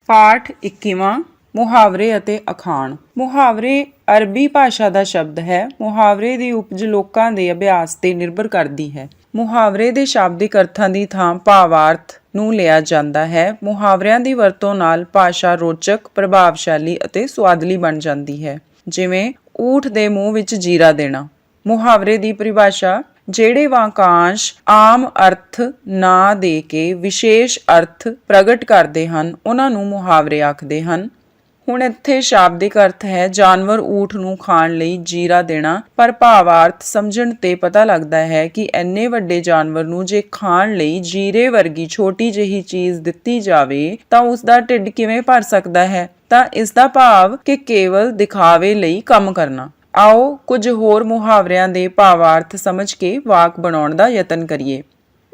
ਪਾਠ 21ਵਾਂ ਮੁਹਾਵਰੇ ਅਤੇ ਅਖਾਣ। ਮੁਹਾਵਰੇ ਅਰਬੀ ਭਾਸ਼ਾ ਦਾ ਸ਼ਬਦ ਹੈ। ਮੁਹਾਵਰੇ ਦੀ ਉਪਜ ਲੋਕਾਂ ਦੇ ਅਭਿਆਸ ਤੇ ਨਿਰਭਰ ਕਰਦੀ ਹੈ। ਮੁਹਾਵਰੇ ਦੇ ਸ਼ਾਬਦਿਕ ਅਰਥਾਂ ਦੀ ਥਾਂ ਭਾਵਾਰਥ ਨੂੰ ਲਿਆ ਜਾਂਦਾ ਹੈ। ਮੁਹਾਵਰਿਆਂ ਦੀ ਵਰਤੋਂ ਨਾਲ ਭਾਸ਼ਾ ਰੋਚਕ, ਪ੍ਰਭਾਵਸ਼ਾਲੀ ਅਤੇ ਸੁਆਦਲੀ ਬਣ ਜਾਂਦੀ ਹੈ। ਜਿਵੇਂ ਊਠ ਦੇ ਮੂੰਹ ਵਿੱਚ ਜੀਰਾ ਦੇਣਾ। ਮੁਹਾਵਰੇ ਦੀ ਪਰਿਭਾਸ਼ਾ ਜਿਹੜੇ ਵਾਕਾਂਸ਼ ਆਮ ਅਰਥ ਨਾ ਦੇ ਕੇ ਵਿਸ਼ੇਸ਼ ਅਰਥ ਪ੍ਰਗਟ ਕਰਦੇ ਹਨ ਉਹਨਾਂ ਨੂੰ ਮੁਹਾਵਰੇ ਆਖਦੇ ਹਨ। ਹੁਣ ਇੱਥੇ ਸ਼ਾਬਦਿਕ ਅਰਥ ਹੈ ਜਾਨਵਰ ਊਠ ਨੂੰ ਖਾਣ ਲਈ ਜੀਰਾ ਦੇਣਾ, ਪਰ ਭਾਵਾਰਥ ਸਮਝਣ ਤੇ ਪਤਾ ਲੱਗਦਾ ਹੈ ਕਿ ਇੰਨੇ ਵੱਡੇ ਜਾਨਵਰ ਨੂੰ ਜੇ ਖਾਣ ਲਈ ਜੀਰੇ ਵਰਗੀ ਛੋਟੀ ਜਿਹੀ ਚੀਜ਼ ਦਿੱਤੀ ਜਾਵੇ ਤਾਂ ਉਸ ਦਾ ਢਿੱਡ ਕਿਵੇਂ ਭਰ ਸਕਦਾ ਹੈ। ਤਾਂ ਇਸ ਦਾ ਭਾਵ ਕਿ ਕੇਵਲ ਦਿਖਾਵੇ ਲਈ ਕੰਮ ਕਰਨਾ। ਆਓ ਕੁਝ ਹੋਰ ਮੁਹਾਵਰਿਆਂ ਦੇ ਭਾਵਾਰਥ ਸਮਝ ਕੇ ਵਾਕ ਬਣਾਉਣ ਦਾ ਯਤਨ ਕਰੀਏ।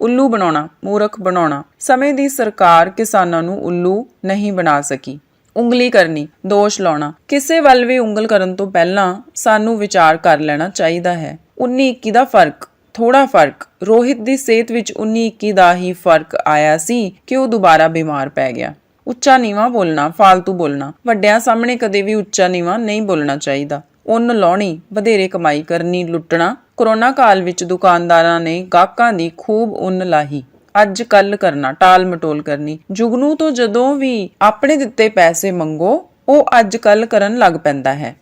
ਉੱਲੂ ਬਣਾਉਣਾ, ਮੂਰਖ ਬਣਾਉਣਾ। ਸਮੇਂ ਦੀ ਸਰਕਾਰ ਕਿਸਾਨਾਂ ਨੂੰ ਉੱਲੂ ਨਹੀਂ ਬਣਾ ਸਕੀ। ਉਂਗਲੀ ਕਰਨੀ, ਦੋਸ਼ ਲਾਉਣਾ। ਕਿਸੇ ਵੱਲ ਵੀ ਉਂਗਲ ਕਰਨ ਤੋਂ ਪਹਿਲਾਂ ਸਾਨੂੰ ਵਿਚਾਰ ਕਰ ਲੈਣਾ ਚਾਹੀਦਾ ਹੈ। 19-21 ਦਾ ਫਰਕ, ਥੋੜਾ ਫਰਕ। ਰੋਹਿਤ ਦੀ ਸਿਹਤ ਵਿੱਚ 19-21 ਦਾ ਹੀ ਫਰਕ ਆਇਆ ਸੀ ਕਿ ਉਹ ਦੁਬਾਰਾ ਬਿਮਾਰ ਪੈ ਗਿਆ। ਉੱਚਾ ਨੀਵਾਂ ਬੋਲਣਾ, ਫਾਲਤੂ ਬੋਲਣਾ। ਵੱਡਿਆਂ ਸਾਹਮਣੇ ਕਦੇ ਵੀ ਉੱਚਾ ਨੀਵਾਂ ਨਹੀਂ ਬੋਲਣਾ ਚਾਹੀਦਾ। ਉੱਨ ਲਾਉਣੀ, ਵਧੇਰੇ ਕਮਾਈ ਕਰਨੀ, ਲੁੱਟਣਾ। ਕਰੋਨਾ ਕਾਲ ਵਿੱਚ ਦੁਕਾਨਦਾਰਾਂ ਨੇ ਗਾਹਕਾਂ ਦੀ ਖੂਬ ਉੱਨ ਲਾਹੀ। ਅੱਜ ਕੱਲ ਕਰਨਾ, ਟਾਲ ਮਟੋਲ ਕਰਨੀ। ਜੁਗਨੂ ਤੋਂ ਜਦੋਂ ਵੀ ਆਪਣੇ ਦਿੱਤੇ ਪੈਸੇ ਮੰਗੋ ਉਹ ਅੱਜ ਕੱਲ ਕਰਨ ਲੱਗ ਪੈਂਦਾ ਹੈ।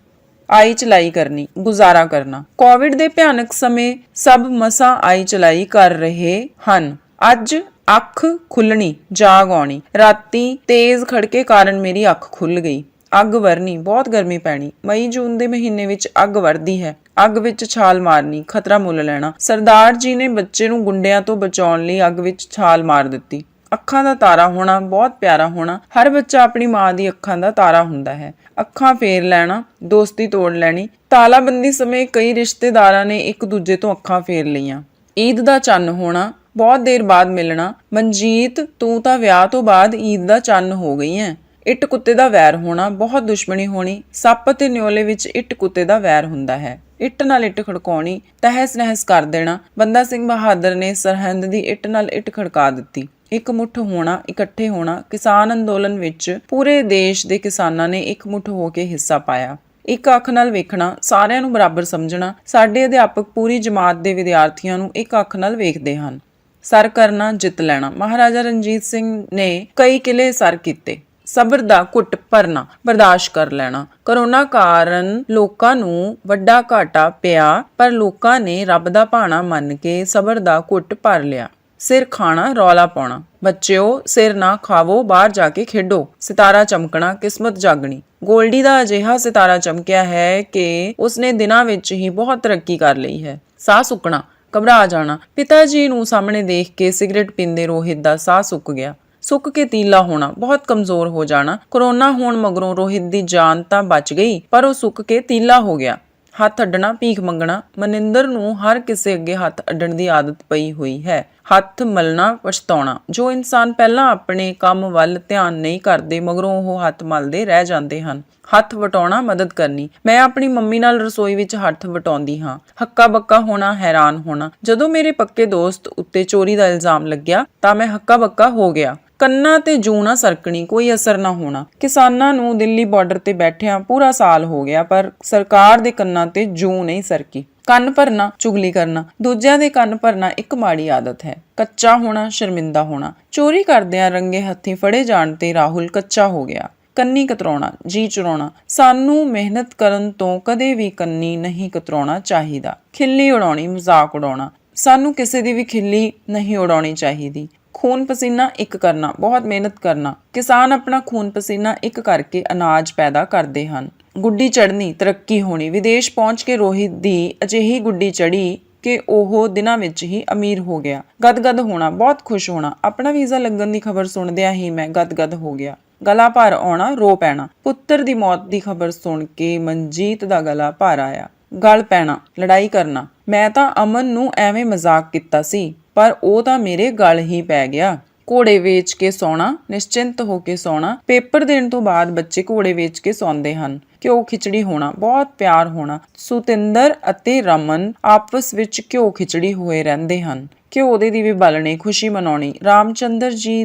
ਆਈ ਚਲਾਈ ਕਰਨੀ, ਗੁਜ਼ਾਰਾ ਕਰਨਾ। ਕੋਵਿਡ ਦੇ ਭਿਆਨਕ ਸਮੇਂ ਸਭ ਮਸਾਂ ਆਈ ਚਲਾਈ ਕਰ ਰਹੇ ਹਨ। ਅੱਜ ਅੱਖ ਖੁੱਲਣੀ, ਜਾਗ ਆਉਣੀ। ਰਾਤੀ ਤੇਜ਼ ਖੜਕੇ ਕਾਰਨ ਮੇਰੀ ਅੱਖ ਖੁੱਲ ਗਈ। ਅੱਗ ਵਰਨੀ, ਬਹੁਤ ਗਰਮੀ ਪੈਣੀ। ਮਈ ਜੂਨ ਦੇ ਮਹੀਨੇ ਵਿੱਚ ਅੱਗ ਵਰਦੀ ਹੈ। ਅੱਗ ਵਿੱਚ ਛਾਲ ਮਾਰਨੀ, ਖਤਰਾ ਮੁੱਲ ਲੈਣਾ। ਸਰਦਾਰ ਜੀ ਨੇ ਬੱਚੇ ਨੂੰ ਗੁੰਡਿਆਂ ਤੋਂ ਬਚਾਉਣ ਲਈ ਅੱਗ ਵਿੱਚ ਛਾਲ ਮਾਰ ਦਿੱਤੀ। ਅੱਖਾਂ ਦਾ ਤਾਰਾ ਹੋਣਾ, ਬਹੁਤ ਪਿਆਰਾ ਹੋਣਾ। ਹਰ ਬੱਚਾ ਆਪਣੀ ਮਾਂ ਦੀ ਅੱਖਾਂ ਦਾ ਤਾਰਾ ਹੁੰਦਾ ਹੈ। ਅੱਖਾਂ ਫੇਰ ਲੈਣਾ, ਦੋਸਤੀ ਤੋੜ ਲੈਣੀ। ਤਾਲਾਬੰਦੀ ਸਮੇਂ ਕਈ ਰਿਸ਼ਤੇਦਾਰਾਂ ਨੇ ਇੱਕ ਦੂਜੇ ਤੋਂ ਅੱਖਾਂ ਫੇਰ ਲਈਆਂ। ਈਦ ਦਾ ਚੰਨ ਹੋਣਾ, ਬਹੁਤ ਦੇਰ ਬਾਅਦ ਮਿਲਣਾ। ਮਨਜੀਤ, ਤੂੰ ਤਾਂ ਵਿਆਹ ਤੋਂ ਬਾਅਦ ਈਦ ਦਾ ਚੰਨ ਹੋ ਗਈ ਹੈ। ਇੱਟ ਕੁੱਤੇ ਦਾ ਵੈਰ ਹੋਣਾ, ਬਹੁਤ ਦੁਸ਼ਮਣੀ ਹੋਣੀ। ਸੱਪ ਅਤੇ ਨਿਓਲੇ ਵਿੱਚ ਇੱਟ ਕੁੱਤੇ ਦਾ ਵੈਰ ਹੁੰਦਾ ਹੈ। ਇੱਟ ਨਾਲ ਇੱਟ ਖੜਕਾਉਣੀ, ਤਹਿਸ ਨਹਿਸ ਕਰ ਦੇਣਾ। ਬੰਦਾ ਸਿੰਘ ਬਹਾਦਰ ਨੇ ਸਰਹੰਦ ਦੀ ਇੱਟ ਨਾਲ ਇੱਟ ਖੜਕਾ ਦਿੱਤੀ। ਇੱਕ ਮੁੱਠ ਹੋਣਾ, ਇਕੱਠੇ ਹੋਣਾ। ਕਿਸਾਨ ਅੰਦੋਲਨ ਵਿੱਚ ਪੂਰੇ ਦੇਸ਼ ਦੇ ਕਿਸਾਨਾਂ ਨੇ ਇੱਕ ਮੁੱਠ ਹੋ ਕੇ ਹਿੱਸਾ ਪਾਇਆ। ਇੱਕ ਅੱਖ ਨਾਲ ਵੇਖਣਾ, ਸਾਰਿਆਂ ਨੂੰ ਬਰਾਬਰ ਸਮਝਣਾ। ਸਾਡੇ ਅਧਿਆਪਕ ਪੂਰੀ ਜਮਾਤ ਦੇ ਵਿਦਿਆਰਥੀਆਂ ਨੂੰ ਇੱਕ ਅੱਖ ਨਾਲ ਵੇਖਦੇ ਹਨ। ਸਰ ਕਰਨਾ, ਜਿੱਤ ਲੈਣਾ। ਮਹਾਰਾਜਾ ਰਣਜੀਤ ਸਿੰਘ ਨੇ ਕਈ ਕਿਲੇ ਸਰ ਕੀਤੇ। ਸਬਰ ਦਾ ਘੁੱਟ ਭਰਨਾ, ਬਰਦਾਸ਼ਤ ਕਰ ਲੈਣਾ। ਕਰੋਨਾ ਕਾਰਨ ਲੋਕਾਂ ਨੂੰ ਵੱਡਾ ਘਾਟਾ ਪਿਆ, ਪਰ ਲੋਕਾਂ ਨੇ ਰੱਬ ਦਾ ਭਾਣਾ ਮੰਨ ਕੇ ਸਬਰ ਦਾ ਘੁੱਟ ਭਰ ਲਿਆ। ਸਿਰ ਖਾਣਾ, ਰੌਲਾ ਪਾਉਣਾ। ਬੱਚਿਓ, ਸਿਰ ਨਾ ਖਾਵੋ, ਬਾਹਰ ਜਾ ਕੇ ਖੇਡੋ। ਸਿਤਾਰਾ ਚਮਕਣਾ, ਕਿਸਮਤ ਜਾਗਣੀ। ਗੋਲਡੀ ਦਾ ਅਜਿਹਾ ਸਿਤਾਰਾ ਚਮਕਿਆ ਹੈ ਕਿ ਉਸਨੇ ਦਿਨਾਂ ਵਿੱਚ ਹੀ ਬਹੁਤ ਤਰੱਕੀ ਕਰ ਲਈ ਹੈ। ਸਾਹ ਸੁੱਕਣਾ, ਘਬਰਾ ਜਾਣਾ। ਪਿਤਾ ਜੀ ਨੂੰ ਸਾਹਮਣੇ ਦੇਖ ਕੇ ਸਿਗਰਟ ਪੀਂਦੇ ਰੋਹਿਤ ਦਾ ਸਾਹ ਸੁੱਕ ਗਿਆ। ਸੁੱਕ ਕੇ ਤੀਲਾ ਹੋਣਾ, ਬਹੁਤ ਕਮਜ਼ੋਰ ਹੋ ਜਾਣਾ। ਕਰੋਨਾ ਹੋਣ ਮਗਰੋਂ ਰੋਹਿਤ ਦੀ ਜਾਨ ਤਾਂ ਬਚ ਗਈ, ਪਰ ਉਹ ਸੁੱਕ ਕੇ ਤੀਲਾ ਹੋ ਗਿਆ। ਹੱਥ ਅੱਡਣਾ, ਭੀਖ ਮੰਗਣਾ। ਮਨਿੰਦਰ ਨੂੰ ਹਰ ਕਿਸੇ ਅੱਗੇ ਹੱਥ ਅੱਡਣ ਦੀ ਆਦਤ ਪਈ ਹੋਈ ਹੈ। ਹੱਥ ਮਲਣਾ, ਪਛਤਾਉਣਾ। ਜੋ ਇਨਸਾਨ ਪਹਿਲਾਂ ਆਪਣੇ ਕੰਮ ਵੱਲ ਧਿਆਨ ਨਹੀਂ ਕਰਦੇ ਮਗਰੋਂ ਉਹ ਹੱਥ ਮਲਦੇ ਰਹਿ ਜਾਂਦੇ ਹਨ। ਹੱਥ ਵਟਾਉਣਾ, ਮਦਦ ਕਰਨੀ। ਮੈਂ ਆਪਣੀ ਮੰਮੀ ਨਾਲ ਰਸੋਈ ਵਿੱਚ ਹੱਥ ਵਟਾਉਂਦੀ ਹਾਂ। ਹੱਕਾ ਬੱਕਾ ਹੋਣਾ, ਹੈਰਾਨ ਹੋਣਾ। ਜਦੋਂ ਮੇਰੇ ਪੱਕੇ ਦੋਸਤ ਉੱਤੇ ਚੋਰੀ ਦਾ ਇਲਜ਼ਾਮ ਲੱਗਿਆ ਤਾਂ ਮੈਂ ਹੱਕਾ ਬੱਕਾ ਹੋ ਗਿਆ। ਕੰਨਾਂ ਤੇ ਜੂੰ ਨਾ ਸਰਕਣੀ, ਕੋਈ ਅਸਰ ਨਾ ਹੋਣਾ। ਕਿਸਾਨਾਂ ਨੂੰ ਦਿੱਲੀ ਬਾਰਡਰ ਤੇ ਬੈਠਿਆਂ ਪੂਰਾ ਸਾਲ ਹੋ ਗਿਆ, ਪਰ ਸਰਕਾਰ ਦੇ ਕੰਨਾਂ ਤੇ ਜੂੰ ਨਹੀਂ ਸਰਕੀ। ਕੰਨ ਭਰਨਾ, ਚੁਗਲੀ ਕਰਨਾ। ਦੂਜਿਆਂ ਦੇ ਕੰਨ ਭਰਨਾ ਇੱਕ ਮਾੜੀ ਆਦਤ ਹੈ। ਕੱਚਾ ਹੋਣਾ, ਸ਼ਰਮਿੰਦਾ ਹੋਣਾ। ਚੋਰੀ ਕਰਦਿਆਂ ਰੰਗੇ ਹੱਥੀਂ ਫੜੇ ਜਾਣ ਤੇ ਰਾਹੁਲ ਕੱਚਾ ਹੋ ਗਿਆ। ਕੰਨੀ ਕਤਰਾਉਣਾ, ਜੀ ਚੁਰਾਉਣਾ। ਸਾਨੂੰ ਮਿਹਨਤ ਕਰਨ ਤੋਂ ਕਦੇ ਵੀ ਕੰਨੀ ਨਹੀਂ ਕਤਰਾਉਣਾ ਚਾਹੀਦਾ। ਖਿੱਲੀ ਉਡਾਉਣੀ, ਮਜ਼ਾਕ ਉਡਾਉਣਾ। ਸਾਨੂੰ ਕਿਸੇ ਦੀ ਵੀ ਖਿੱਲੀ ਨਹੀਂ ਉਡਾਉਣੀ ਚਾਹੀਦੀ। ਖੂਨ ਪਸੀਨਾ ਇੱਕ ਕਰਨਾ, ਬਹੁਤ ਮਿਹਨਤ ਕਰਨਾ। ਕਿਸਾਨ ਆਪਣਾ ਖੂਨ ਪਸੀਨਾ ਇੱਕ ਕਰਕੇ ਅਨਾਜ ਪੈਦਾ ਕਰਦੇ ਹਨ। ਗੁੱਡੀ ਚੜ੍ਹਨੀ, ਤਰੱਕੀ ਹੋਣੀ। ਵਿਦੇਸ਼ ਪਹੁੰਚ ਕੇ ਰੋਹਿਤ ਦੀ ਅਜਿਹੀ ਗੁੱਡੀ ਚੜ੍ਹੀ ਕਿ ਉਹ ਦਿਨਾਂ ਵਿੱਚ ਹੀ ਅਮੀਰ ਹੋ ਗਿਆ। ਗਦਗਦ ਹੋਣਾ, ਬਹੁਤ ਖੁਸ਼ ਹੋਣਾ। ਆਪਣਾ ਵੀਜ਼ਾ ਲੱਗਣ ਦੀ ਖਬਰ ਸੁਣਦਿਆਂ ਹੀ ਮੈਂ ਗਦਗਦ ਹੋ ਗਿਆ। ਗਲਾ ਭਰ ਆਉਣਾ, ਰੋ ਪੈਣਾ। ਪੁੱਤਰ ਦੀ ਮੌਤ ਦੀ ਖਬਰ ਸੁਣ ਕੇ ਮਨਜੀਤ ਦਾ ਗਲਾ ਭਰ ਆਇਆ। ਗਲ ਪੈਣਾ, ਲੜਾਈ ਕਰਨਾ। ਮੈਂ ਤਾਂ ਅਮਨ ਨੂੰ ਐਵੇਂ ਮਜ਼ਾਕ ਕੀਤਾ ਸੀ, ਪਰ ਉਹ ਤਾਂ ਮੇਰੇ ਗਲ ਹੀ ਪੈ ਗਿਆ। ਘੋੜੇ ਵੇਚ ਕੇ ਸੌਣਾ, ਨਿਸ਼ਚਿੰਤ ਹੋ ਕੇ ਸੌਣਾ। ਪੇਪਰ ਦੇਣ ਤੋਂ ਬਾਅਦ ਬੱਚੇ ਘੋੜੇ ਵੇਚ ਕੇ ਸੌਂਦੇ ਹਨ। ਘਿਓ ਖਿਚੜੀ ਹੋਣਾ, ਬਹੁਤ ਪਿਆਰ ਹੋਣਾ। ਸੁਤਿੰਦਰ ਅਤੇ ਰਮਨ ਆਪਸ ਵਿੱਚ ਘਿਓ ਖਿਚੜੀ ਹੋਏ ਰਹਿੰਦੇ ਹਨ। ਘਿਓ ਦੇ ਦੀਵੇ ਬਾਲਣੇ, ਖੁਸ਼ੀ ਮਨਾਉਣੀ। ਰਾਮਚੰਦਰ ਜੀ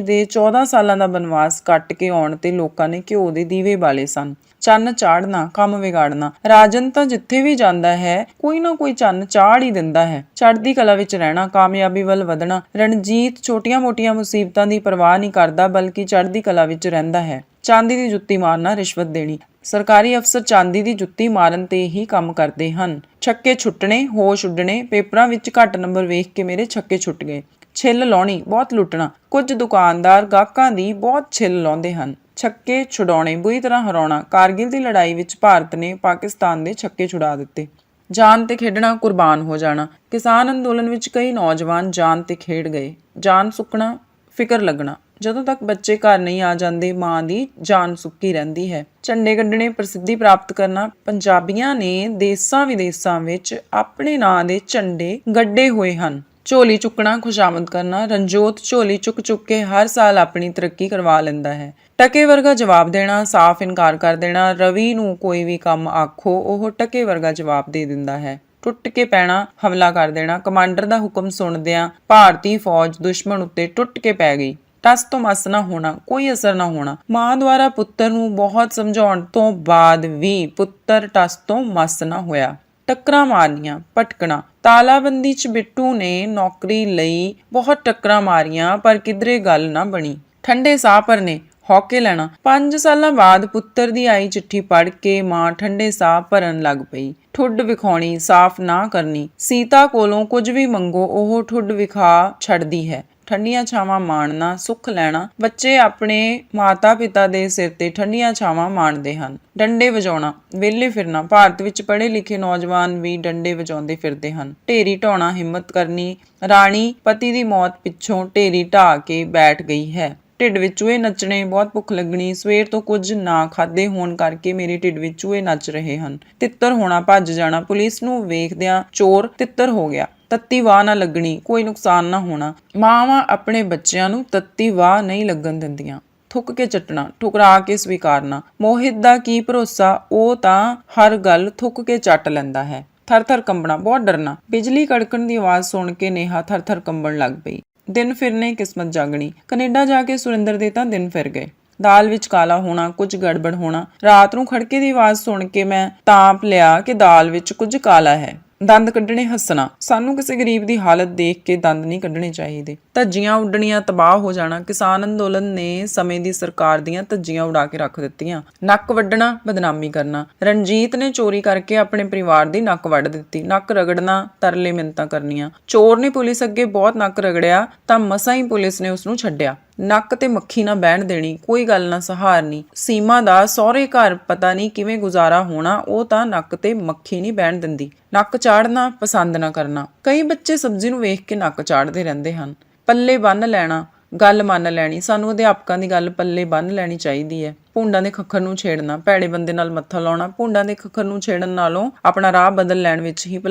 ਦੇ 14 ਸਾਲਾਂ ਦਾ ਬਨਵਾਸ ਕੱਟ ਕੇ ਆਉਣ ਤੇ ਲੋਕਾਂ ਨੇ ਘਿਓ ਦੇ ਦੀਵੇ ਬਾਲੇ ਸਨ। ਚੰਨ ਚਾੜਨਾ, ਕੰਮ ਵਿਗਾੜਨਾ। ਰਾਜਨ ਤਾਂ ਜਿੱਥੇ ਵੀ ਜਾਂਦਾ ਹੈ ਕੋਈ ਨਾ ਕੋਈ ਚੰਨ ਚਾੜ ਹੀ ਦਿੰਦਾ ਹੈ। ਚੜ੍ਹਦੀ ਕਲਾ ਵਿੱਚ ਰਹਿਣਾ, ਕਾਮਯਾਬੀ ਵੱਲ ਵਧਣਾ। ਰਣਜੀਤ ਛੋਟੀਆਂ-ਮੋਟੀਆਂ ਮੁਸੀਬਤਾਂ ਦੀ ਪਰਵਾਹ ਨਹੀਂ ਕਰਦਾ, ਬਲਕਿ ਚੜ੍ਹਦੀ ਕਲਾ ਵਿੱਚ ਰਹਿੰਦਾ ਹੈ। ਚਾਂਦੀ ਦੀ ਜੁੱਤੀ ਮਾਰਨਾ, ਰਿਸ਼ਵਤ ਦੇਣੀ। ਸਰਕਾਰੀ ਅਫਸਰ ਚਾਂਦੀ ਦੀ ਜੁੱਤੀ ਮਾਰਨ ਤੇ ਹੀ ਕੰਮ ਕਰਦੇ ਹਨ। ਛੱਕੇ ਛੁੱਟਣੇ, ਹੋਸ਼ ਉੱਡਣੇ। ਪੇਪਰਾਂ ਵਿੱਚ ਘੱਟ ਨੰਬਰ ਵੇਖ ਕੇ ਮੇਰੇ ਛੱਕੇ ਛੁੱਟ ਗਏ। ਛਿੱਲ ਲਾਉਣੀ, ਬਹੁਤ ਲੁੱਟਣਾ। ਕੁਝ ਦੁਕਾਨਦਾਰ ਗਾਹਕਾਂ ਦੀ ਬਹੁਤ ਛਿੱਲ ਲਾਉਂਦੇ ਹਨ। ਛੱਕੇ ਛੁਡਾਉਣੇ, ਬੁਰੀ ਤਰ੍ਹਾਂ ਹਰਾਉਣਾ। ਕਾਰਗਿਲ ਦੀ ਲੜਾਈ ਵਿੱਚ ਭਾਰਤ ਨੇ ਪਾਕਿਸਤਾਨ ਦੇ ਛੱਕੇ ਛੁਡਾ ਦਿੱਤੇ। ਜਾਨ ਤੇ ਖੇਡਣਾ, ਕੁਰਬਾਨ ਹੋ ਜਾਣਾ। ਕਿਸਾਨ ਅੰਦੋਲਨ ਵਿੱਚ ਕਈ ਨੌਜਵਾਨ ਜਾਨ ਤੇ ਖੇਡ ਗਏ। ਜਾਨ ਸੁੱਕਣਾ, ਫਿਕਰ ਲੱਗਣਾ। ਜਦੋਂ ਤੱਕ ਬੱਚੇ ਘਰ ਨਹੀਂ ਆ ਜਾਂਦੇ ਮਾਂ ਦੀ ਜਾਨ ਸੁੱਕੀ ਰਹਿੰਦੀ ਹੈ। ਝੰਡੇ ਕੱਢਣੇ, ਪ੍ਰਸਿੱਧੀ ਪ੍ਰਾਪਤ ਕਰਨਾ। ਪੰਜਾਬੀਆਂ ਨੇ ਦੇਸਾਂ ਵਿਦੇਸਾਂ ਵਿੱਚ ਆਪਣੇ ਨਾਂ ਦੇ ਝੰਡੇ ਗੱਡੇ ਹੋਏ ਹਨ। ਝੋਲੀ ਚੁੱਕਣਾ, ਖੁਸ਼ਾਮਦ ਕਰਨਾ। ਰਣਜੋਤ ਝੋਲੀ ਚੁੱਕ ਚੁੱਕ ਕੇ ਹਰ ਸਾਲ ਆਪਣੀ ਤਰੱਕੀ ਕਰਵਾ ਲੈਂਦਾ ਹੈ। ਟਕੇ ਵਰਗਾ ਜਵਾਬ ਦੇਣਾ, ਸਾਫ਼ ਇਨਕਾਰ ਕਰ ਦੇਣਾ। ਰਵੀ ਨੂੰ ਕੋਈ ਵੀ ਕੰਮ ਆਖੋ ਉਹ ਟਕੇ ਵਰਗਾ ਜਵਾਬ ਦੇ ਦਿੰਦਾ ਹੈ। ਟੁੱਟ ਕੇ ਪੈਣਾ, ਹਮਲਾ ਕਰ ਦੇਣਾ। ਕਮਾਂਡਰ ਦਾ ਹੁਕਮ ਸੁਣਦਿਆਂ ਭਾਰਤੀ ਫੌਜ ਦੁਸ਼ਮਣ ਉੱਤੇ ਟੁੱਟ ਕੇ ਪੈ ਗਈ। ਟਸ ਤੋਂ ਮਸ ਨਾ ਹੋਣਾ, ਕੋਈ ਅਸਰ ਨਾ ਹੋਣਾ। ਮਾਂ ਦੁਆਰਾ ਪੁੱਤਰ ਨੂੰ ਬਹੁਤ ਸਮਝਾਉਣ ਤੋਂ ਬਾਅਦ ਵੀ ਪੁੱਤਰ ਟਸ ਤੋਂ ਮਸ ਨਾ ਹੋਇਆ। ਟੱਕਰਾਂ ਮਾਰਨੀਆਂ, ਭਟਕਣਾ। ਤਾਲਾਬੰਦੀ 'ਚ ਬਿੱਟੂ ਨੇ ਨੌਕਰੀ ਲਈ ਬਹੁਤ ਟੱਕਰਾਂ ਮਾਰੀਆਂ ਪਰ ਕਿਧਰੇ ਗੱਲ ਨਾ ਬਣੀ। ਠੰਡੇ ਸਾਹ ਭਰਨੇ, ਹੌਕੇ ਲੈਣਾ। 5 ਸਾਲਾਂ ਬਾਅਦ ਪੁੱਤਰ ਦੀ ਆਈ ਚਿੱਠੀ ਪੜ੍ਹ ਕੇ ਮਾਂ ਠੰਡੇ ਸਾਹ ਭਰਨ ਲੱਗ ਪਈ। ਠੁੱਡ ਵਿਖਾਉਣੀ, ਸਾਫ਼ ਨਾ ਕਰਨੀ। ਸੀਤਾ ਕੋਲੋਂ ਕੁਝ ਵੀ ਮੰਗੋ ਉਹ ਠੁੱਡ ਵਿਖਾ ਛੱਡਦੀ ਹੈ। ਠੰਡੀਆਂ ਛਾਵਾਂ ਮਾਣਨਾ, ਸੁੱਖ ਲੈਣਾ। ਬੱਚੇ ਆਪਣੇ ਮਾਤਾ ਪਿਤਾ ਦੇ ਸਿਰ ਤੇ ਠੰਡੀਆਂ ਛਾਵਾਂ ਮਾਣਦੇ ਹਨ। ਡੰਡੇ ਵਜਾਉਣਾ, ਵਿਹਲੇ ਫਿਰਨਾ। ਭਾਰਤ ਵਿੱਚ ਪੜ੍ਹੇ ਲਿਖੇ ਨੌਜਵਾਨ ਵੀ ਡੰਡੇ ਵਜਾਉਂਦੇ ਫਿਰਦੇ ਹਨ। ਢੇਰੀ ਢਾਉਣਾ, ਹਿੰਮਤ ਕਰਨੀ। ਰਾਣੀ ਪਤੀ ਦੀ ਮੌਤ ਪਿੱਛੋਂ ਢੇਰੀ ਢਾਹ ਕੇ ਬੈਠ ਗਈ ਹੈ। ਢਿੱਡ ਵਿੱਚ ਚੂਹੇ ਨੱਚਣੇ, ਬਹੁਤ ਭੁੱਖ ਲੱਗਣੀ। ਸਵੇਰ ਤੋਂ ਕੁਝ ਨਾ ਖਾਧੇ ਹੋਣ ਕਰਕੇ ਮੇਰੇ ਢਿੱਡ ਵਿੱਚ ਚੂਹੇ ਨੱਚ ਰਹੇ ਹਨ। ਤਿੱਤਰ ਹੋਣਾ, ਭੱਜ ਜਾਣਾ। ਪੁਲਿਸ ਨੂੰ ਵੇਖਦਿਆਂ ਚੋਰ ਤਿੱਤਰ ਹੋ ਗਿਆ। ਤੱਤੀ ਵਾਹ ਨਾ ਲੱਗਣੀ, ਕੋਈ ਨੁਕਸਾਨ ਨਾ ਹੋਣਾ। ਮਾਵਾਂ ਆਪਣੇ ਬੱਚਿਆਂ ਨੂੰ ਤੱਤੀ ਵਾਹ ਨਹੀਂ ਲੱਗਣ ਦਿੰਦੀਆਂ। ਥੁੱਕ ਕੇ ਚੱਟਣਾ, ਠੁਕਰਾ ਕੇ ਸਵੀਕਾਰਨਾ। ਮੋਹਿਤ ਦਾ ਕੀ ਭਰੋਸਾ, ਉਹ ਤਾਂ ਹਰ ਗੱਲ ਥੁੱਕ ਕੇ ਚੱਟ ਲੈਂਦਾ ਹੈ। ਥਰ-ਥਰ ਕੰਬਣਾ, ਬਹੁਤ ਡਰਨਾ। ਬਿਜਲੀ ਕੜਕਣ ਦੀ ਆਵਾਜ਼ ਸੁਣ ਕੇ ਨੇਹਾ ਥਰ-ਥਰ ਕੰਬਣ ਲੱਗ ਪਈ। ਦਿਨ ਫਿਰਨੇ, ਕਿਸਮਤ ਜਾਗਣੀ। ਕੈਨੇਡਾ ਜਾ ਕੇ ਸੁਰਿੰਦਰ ਦੇ ਤਾਂ ਦਿਨ ਫਿਰ ਗਏ। ਦਾਲ ਵਿੱਚ ਕਾਲਾ ਹੋਣਾ, ਕੁਝ ਗੜਬੜ ਹੋਣਾ। ਰਾਤ ਨੂੰ ਖੜਕੇ ਦੀ ਆਵਾਜ਼ ਸੁਣ ਕੇ ਮੈਂ ਤਾਂਪ ਲਿਆ ਕਿ ਦਾਲ ਵਿੱਚ ਕੁਝ ਕਾਲਾ ਹੈ। ਦੰਦ ਕੱਢਣੇ, ਹੱਸਣਾ। ਸਾਨੂੰ ਕਿਸੇ ਗਰੀਬ ਦੀ ਹਾਲਤ ਦੇਖ ਕੇ ਦੰਦ ਨਹੀਂ ਕੱਢਣੇ ਚਾਹੀਦੇ। ਧੱਜੀਆਂ ਉੱਡਣੀਆਂ, ਤਬਾਹ ਹੋ ਜਾਣਾ। ਕਿਸਾਨ ਅੰਦੋਲਨ ਨੇ ਸਮੇਂ ਦੀ ਸਰਕਾਰ ਦੀਆਂ ਧੱਜੀਆਂ ਉਡਾ ਕੇ ਰੱਖ ਦਿੱਤੀਆਂ। ਨੱਕ ਵੱਢਣਾ, ਬਦਨਾਮੀ ਕਰਨਾ। ਰਣਜੀਤ ਨੇ ਚੋਰੀ ਕਰਕੇ ਆਪਣੇ ਪਰਿਵਾਰ ਦੀ ਨੱਕ ਵੱਢ ਦਿੱਤੀ। ਨੱਕ ਰਗੜਨਾ, ਤਰਲੇ ਮਿੰਨਤਾਂ ਕਰਨੀਆਂ। ਚੋਰ ਨੇ ਪੁਲਿਸ ਅੱਗੇ ਬਹੁਤ ਨੱਕ ਰਗੜਿਆ ਤਾਂ ਮਸਾਂ ਹੀ ਪੁਲਿਸ ਨੇ ਉਸਨੂੰ ਛੱਡਿਆ। ਨੱਕ ਤੇ ਮੱਖੀ ਨਾ ਬਹਿਣ ਦੇਣੀ, ਕੋਈ ਗੱਲ ਨਾ ਸਹਾਰਨੀ। ਸੀਮਾ ਦਾ ਸਹੁਰੇ ਘਰ ਪਤਾ ਨਹੀਂ ਕਿਵੇਂ ਗੁਜ਼ਾਰਾ ਹੋਣਾ, ਉਹ ਤਾਂ ਨੱਕ ਤੇ ਮੱਖੀ ਨਹੀਂ ਬਹਿਣ ਦਿੰਦੀ। ਨੱਕ ਚਾੜਨਾ, ਪਸੰਦ ਨਾ ਕਰਨਾ। ਕਈ ਬੱਚੇ ਸਬਜ਼ੀ ਨੂੰ ਵੇਖ ਕੇ ਨੱਕ ਚਾੜਦੇ ਰਹਿੰਦੇ ਹਨ। ਪੱਲੇ ਬੰਨ੍ਹ ਲੈਣਾ, ਗੱਲ ਮੰਨ ਲੈਣੀ। ਸਾਨੂੰ ਅਧਿਆਪਕਾਂ ਦੀ ਗੱਲ ਪੱਲੇ ਬੰਨ੍ਹ ਲੈਣੀ ਚਾਹੀਦੀ ਹੈ। ਭੁੰਡਾਂ ਦੇ ਖੱਖਰ ਨੂੰ ਛੇੜਨਾ, ਭੈੜੇ ਬੰਦੇ ਨਾਲ ਮੱਥਾ ਲਾਉਣਾ। ਭੁੰਡਾਂ ਦੇ ਖੱਖਰ ਨੂੰ ਛੇੜਨ ਨਾਲੋਂ ਆਪਣਾ ਰਾਹ ਬਦਲ ਲੈਣ ਵਿੱਚ ਹੀ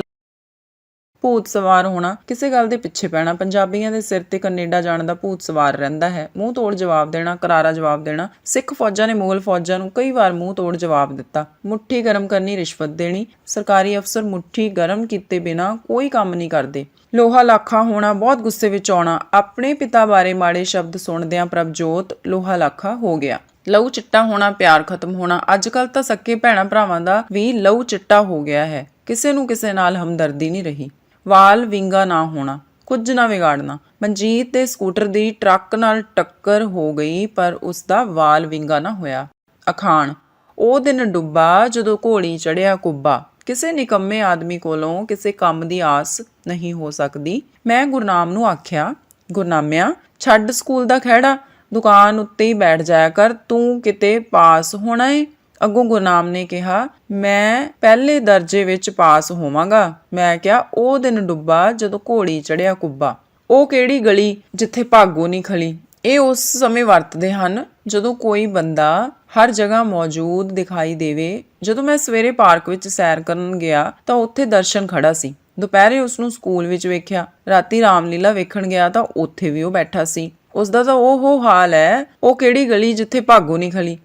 ਭੂਤ ਸਵਾਰ ਹੋਣਾ, ਕਿਸੇ ਗੱਲ ਦੇ ਪਿੱਛੇ ਪੈਣਾ। ਪੰਜਾਬੀਆਂ ਦੇ ਸਿਰ ਤੇ ਕੈਨੇਡਾ ਜਾਣ ਦਾ ਭੂਤ ਸਵਾਰ ਰਹਿੰਦਾ ਹੈ। ਮੂੰਹ ਤੋੜ ਜਵਾਬ ਦੇਣਾ, ਕਰਾਰਾ ਜਵਾਬ ਦੇਣਾ। ਸਿੱਖ ਫੌਜਾਂ ਨੇ ਮੁਗਲ ਫੌਜਾਂ ਨੂੰ ਕਈ ਵਾਰ ਮੂੰਹ ਤੋੜ ਜਵਾਬ ਦਿੱਤਾ। ਮੁੱਠੀ ਗਰਮ ਕਰਨੀ, ਰਿਸ਼ਵਤ ਦੇਣੀ। ਸਰਕਾਰੀ ਅਫਸਰ ਮੁੱਠੀ ਗਰਮ ਕੀਤੇ ਬਿਨਾਂ ਕੋਈ ਕੰਮ ਨਹੀਂ ਕਰਦੇ। ਲੋਹਾ ਲਾਖਾ ਹੋਣਾ, ਬਹੁਤ ਗੁੱਸੇ ਵਿੱਚ ਆਉਣਾ। ਆਪਣੇ ਪਿਤਾ ਬਾਰੇ ਮਾੜੇ ਸ਼ਬਦ ਸੁਣਦਿਆਂ ਪ੍ਰਭਜੋਤ ਲੋਹਾ ਲਾਖਾ ਹੋ ਗਿਆ। ਲਹੂ ਚਿੱਟਾ ਹੋਣਾ, ਪਿਆਰ ਖਤਮ ਹੋਣਾ। ਅੱਜ ਕੱਲ੍ਹ ਤਾਂ ਸੱਕੇ ਭੈਣਾਂ ਭਰਾਵਾਂ ਦਾ ਵੀ ਲਹੂ ਚਿੱਟਾ ਹੋ ਗਿਆ ਹੈ। ਕਿਸੇ ਨੂੰ ਕਿਸੇ ਨਾਲ ਹਮਦਰਦੀ ਨਹੀਂ ਰਹੀ। ਵਾਲ ਵਿੰਗਾ ਨਾ ਹੋਣਾ, ਕੁਝ ਨਾ ਵਿਗਾੜਨਾ। ਮਨਜੀਤ ਦੇ ਸਕੂਟਰ ਦੀ ਟਰੱਕ ਨਾਲ ਟੱਕਰ ਹੋ ਗਈ ਪਰ ਉਸਦਾ ਵਾਲ ਵਿੰਗਾ ਨਾ ਹੋਇਆ। ਅਖਾਣ, ਉਹ ਦਿਨ ਡੁੱਬਾ ਜਦੋਂ ਘੋੜੀ ਚੜਿਆ ਕੁੱਬਾ। ਕਿਸੇ ਨਿਕੰਮੇ ਆਦਮੀ ਕੋਲੋਂ ਕਿਸੇ ਕੰਮ ਦੀ ਆਸ ਨਹੀਂ ਹੋ ਸਕਦੀ। ਮੈਂ ਗੁਰਨਾਮ ਨੂੰ ਆਖਿਆ, ਗੁਰਨਾਮਿਆ ਛੱਡ ਸਕੂਲ ਦਾ ਖਹਿੜਾ, ਦੁਕਾਨ ਉੱਤੇ ਹੀ ਬੈਠ ਜਾਇਆ ਕਰ, ਤੂੰ ਕਿਤੇ ਪਾਸ ਹੋਣਾ ਏ। ਅੱਗੋਂ ਗੁਰਨਾਮ ਨੇ ਕਿਹਾ, ਮੈਂ ਪਹਿਲੇ ਦਰਜੇ ਵਿੱਚ ਪਾਸ ਹੋਵਾਂਗਾ। ਮੈਂ ਕਿਹਾ, ਉਹ ਦਿਨ ਡੁੱਬਾ ਜਦੋਂ ਘੋੜੀ ਚੜਿਆ ਕੁੱਬਾ। ਉਹ ਕਿਹੜੀ ਗਲੀ ਜਿੱਥੇ ਭਾਗੋ ਨਹੀਂ ਖਲੀ। ਇਹ ਉਸ ਸਮੇਂ ਵਰਤਦੇ ਹਨ ਜਦੋਂ ਕੋਈ ਬੰਦਾ ਹਰ ਜਗ੍ਹਾ ਮੌਜੂਦ ਦਿਖਾਈ ਦੇਵੇ। ਜਦੋਂ ਮੈਂ ਸਵੇਰੇ ਪਾਰਕ ਵਿੱਚ ਸੈਰ ਕਰਨ ਗਿਆ ਤਾਂ ਉੱਥੇ ਦਰਸ਼ਨ ਖੜਾ ਸੀ। ਦੁਪਹਿਰੇ ਉਸਨੂੰ ਸਕੂਲ ਵਿੱਚ ਵੇਖਿਆ। ਰਾਤੀ ਰਾਮਲੀਲਾ ਵੇਖਣ ਗਿਆ ਤਾਂ ਉੱਥੇ ਵੀ ਉਹ ਬੈਠਾ ਸੀ। ਉਸਦਾ ਤਾਂ ਉਹ ਹਾਲ ਹੈ, ਉਹ ਕਿਹੜੀ ਗਲੀ ਜਿੱਥੇ ਭਾਗੋ ਨਹੀਂ ਖਲੀ।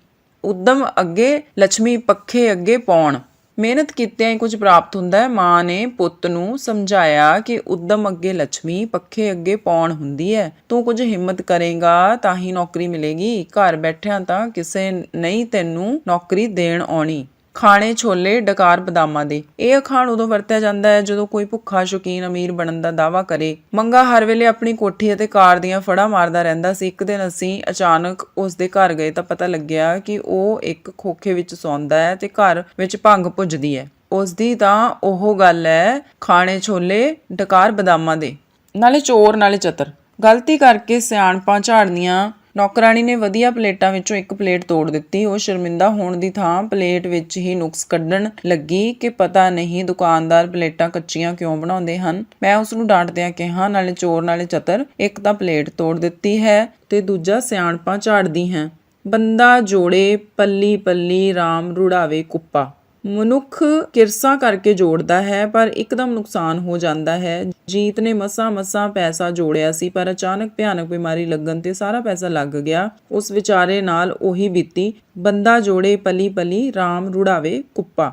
ਉਦਮ ਅੱਗੇ, ਲక్ష్ਮੀ ਪੱਖੇ ਅੱਗੇ ਪਾਉਣ। ਮਿਹਨਤ ਕੀਤਿਆਂ ਹੀ ਕੁਝ ਪ੍ਰਾਪਤ ਹੁੰਦਾ ਹੈ। ਮਾਂ ਨੇ ਪੁੱਤ ਨੂੰ ਸਮਝਾਇਆ ਕਿ ਉਦਮ ਅੱਗੇ ਲక్ష్ਮੀ, ਪੱਖੇ ਅੱਗੇ ਪੌਣ ਹੁੰਦੀ ਹੈ। ਤੂੰ ਕੁਝ ਹਿੰਮਤ ਕਰੇਗਾ ਤਾਂ ਹੀ ਨੌਕਰੀ ਮਿਲੇਗੀ, ਘਰ ਬੈਠਿਆਂ ਤਾਂ ਕਿਸੇ ਨਹੀਂ ਤੈਨੂੰ ਨੌਕਰੀ ਦੇਣ ਆਉਣੀ। ਖਾਣੇ ਛੋਲੇ ਡਕਾਰ ਬਦਾਮਾਂ ਦੇ। ਇਹ ਅਖਾਣ ਉਦੋਂ ਵਰਤਿਆ ਜਾਂਦਾ ਹੈ ਜਦੋਂ ਕੋਈ ਭੁੱਖਾ ਸ਼ੌਕੀਨ ਅਮੀਰ ਬਣਨ ਦਾ ਦਾਅਵਾ ਕਰੇ। ਮੰਗਾ ਹਰ ਵੇਲੇ ਆਪਣੀ ਕੋਠੀ ਅਤੇ ਕਾਰ ਦੀਆਂ ਫੜਾਂ ਮਾਰਦਾ ਰਹਿੰਦਾ ਸੀ। ਇੱਕ ਦਿਨ ਅਸੀਂ ਅਚਾਨਕ ਉਸ ਦੇ ਘਰ ਗਏ ਤਾਂ ਪਤਾ ਲੱਗਿਆ ਕਿ ਉਹ ਇੱਕ ਖੋਖੇ ਵਿੱਚ ਸੌਂਦਾ ਹੈ ਤੇ ਘਰ ਵਿੱਚ ਭੰਗ ਭੁੱਜਦੀ ਹੈ। ਉਸ ਦੀ ਤਾਂ ਉਹ ਗੱਲ ਹੈ, ਖਾਣੇ ਛੋਲੇ ਡਕਾਰ ਬਦਾਮਾਂ ਦੇ। ਨਾਲੇ ਚੋਰ ਨਾਲੇ ਚਤਰ। ਗਲਤੀ ਕਰਕੇ ਸਿਆਣਪਾਂ ਝਾੜਨੀਆਂ ਨੌਕਰਾਣੀ ਨੇ ਵਧੀਆ ਪਲੇਟਾਂ ਵਿੱਚੋਂ ਇੱਕ ਪਲੇਟ ਤੋੜ ਦਿੱਤੀ। ਉਹ ਸ਼ਰਮਿੰਦਾ ਹੋਣ ਦੀ ਥਾਂ ਪਲੇਟ ਵਿੱਚ ਹੀ ਨੁਕਸ ਕੱਢਣ ਲੱਗੀ ਕਿ ਪਤਾ ਨਹੀਂ ਦੁਕਾਨਦਾਰ ਪਲੇਟਾਂ ਕੱਚੀਆਂ ਕਿਉਂ ਬਣਾਉਂਦੇ ਹਨ। ਮੈਂ ਉਸ ਨੂੰ ਡਾਂਟਦਿਆਂ ਕਿਹਾ, ਨਾਲੇ ਚੋਰ ਨਾਲੇ ਚਤਰ, ਇੱਕ ਤਾਂ ਪਲੇਟ ਤੋੜ ਦਿੱਤੀ ਹੈ ਤੇ ਦੂਜਾ ਸਿਆਣਪਾਂ ਝਾੜਦੀ ਹੈ। ਬੰਦਾ ਜੋੜੇ ਪੱਲੀ ਪੱਲੀ ਰਾਮ ਰੁੜਾਵੇ ਕੁੱਪਾ। ਮਨੁੱਖ ਕਿਰਸਾਂ ਕਰਕੇ ਜੋੜਦਾ ਹੈ ਪਰ ਇੱਕਦਮ ਨੁਕਸਾਨ ਹੋ ਜਾਂਦਾ ਹੈ। ਜੀਤ ਨੇ ਮਸਾਂ ਪੈਸਾ ਜੋੜਿਆ ਸੀ ਪਰ ਅਚਾਨਕ ਭਿਆਨਕ ਬਿਮਾਰੀ ਲੱਗਣ ਤੇ ਸਾਰਾ ਪੈਸਾ ਲੱਗ ਗਿਆ। ਉਸ ਵਿਚਾਰੇ ਨਾਲ ਉਹੀ ਬੀਤੀ। ਬੰਦਾ ਜੋੜੇ ਪਲੀ ਪਲੀ ਰਾਮ ਰੁੜਾਵੇ ਕੁੱਪਾ।